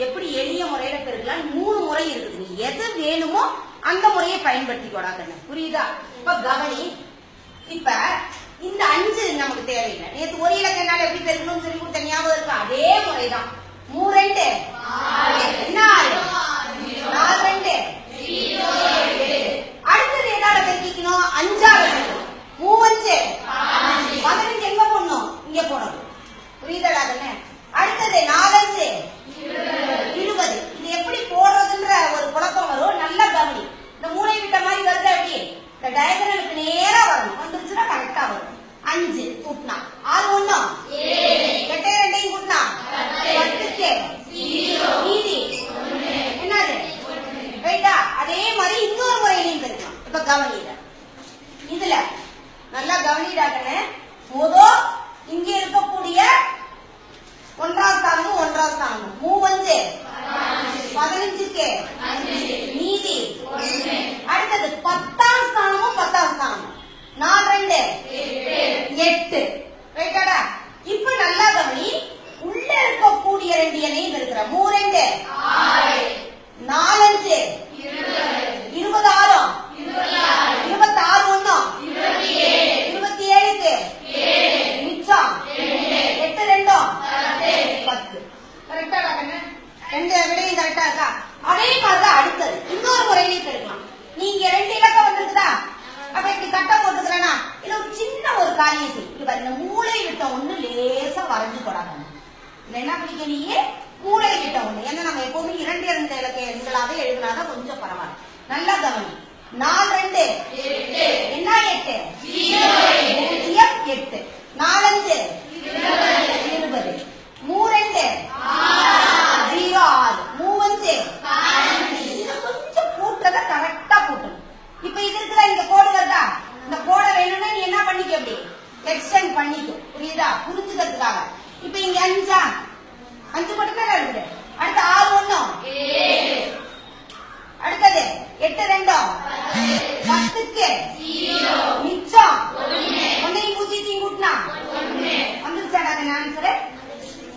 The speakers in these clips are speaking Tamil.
எப்படி எளிய முறையில பெருக்கலாம் 3 முறை இருக்குது. நீ எது வேணுமோ அந்த முறையை பயன்படுத்திக்கோடா கண்ணு. புரியுதா? இப்ப கவனி. இப்ப இந்த 5 நமக்கு தேவையில்லை. நேற்று ஒரு இலக்கனால எப்படி பெருக்கணும்னு சொல்லி கொடுத்த ஞாபகம் இருக்கா? அதே முறைதான். 3 2 என்ன 4 2 அடுத்தது எதால பெருக்கிக்கணும்? 5ஆல 3 5 15 எங்க போடணும்? இங்க போடணும். புரியுதா கண்ணு? அடுத்தது 4 5 20. இது எப்படி போடுறதுன்ற ஒரு குழப்பம் வரும். நல்லா கவனி. இந்த மூளை விட்ட மாதிரி வருது. எப்படி இந்த டயகனலுக்கு நேரா வரணும். வந்துருச்சுன்னா கரெக்டா வரும். 5 கூட்டினா 6 1 8 2 கூட்டினா 10க்கு மீதி என்னது? ரைட்டா? அதே மாதிரி இன்னொரு முறையிலையும் பெருக்கலாம். இப்ப கவனிட இதுல நல்லா கவனிடாக்கன்னு முதல் இங்க இருக்கக்கூடிய 1ஆம் ஸ்தானமும் 1ஆம் ஸ்தானமும் 3 5 15க்கு மீதி அடுத்தது 10ஆம் ஸ்தானமும் 10ஆம் ஸ்தானமும் 4 2 8 ரைட்டாடா? இப்ப நல்லா கவனி. உள்ள இருக்கக்கூடிய 2 எண்ணையும் இருக்கிற 3 2 4 5 26 26 1 27க்கு மிச்சம் 8 2 10. கரெக்டாடா கண்ணு? 2 விடையும் கரெக்டா இருக்கா? அதே மாதிரிதான் அடுத்தது இன்னொரு முறையிலையும் பெருக்கலாம். நீங்க 2 இலக்கம் வந்திருக்குதா? அப்ப இப்படி கட்ட போட்டுக்கிறேன்னா இல்ல ஒரு சின்ன ஒரு காரியம் செய். இது பாருங்க, மூளை விட்ட ஒண்ணு லேசா வரைஞ்சு போடாங்க. இல்ல என்ன பண்ணிக்க நீயே மூளை விட்ட ஒண்ணு. ஏன்னா நம்ம எப்பவுமே 2 2 இலக்க எண்களாவே எழுதினாதான் கொஞ்சம் பரவாயில்ல. நல்லா கவனி. 4 2 என்ன 8 8 4 5 20 3 2 0 6 3 கொஞ்சம் கூட்டத கரெக்டா கூட்டணும். இப்ப இது இருக்கிற இந்த கோடு வருதா? இந்த கோடை வேணும்னா நீ என்ன பண்ணிக்க? அப்படி எக்ஸ்டெண்ட் பண்ணிக்க. புரியுதா? புரிஞ்சுக்கிறதுக்காக. இப்ப இங்க 5 மட்டும் தான் இருக்குது. அடுத்து 6 1 அடுத்தது 8 2 10க்கு மிச்சம் 1 பூஜ்ஜியத்தையும் கூட்டினா வந்துருச்சாடா ஆன்சர்.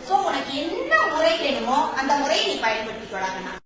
சோ உனக்கு என்ன முறை வேணுமோ அந்த முறையை நீ பயன்படுத்திக்கொள்ளாங்க.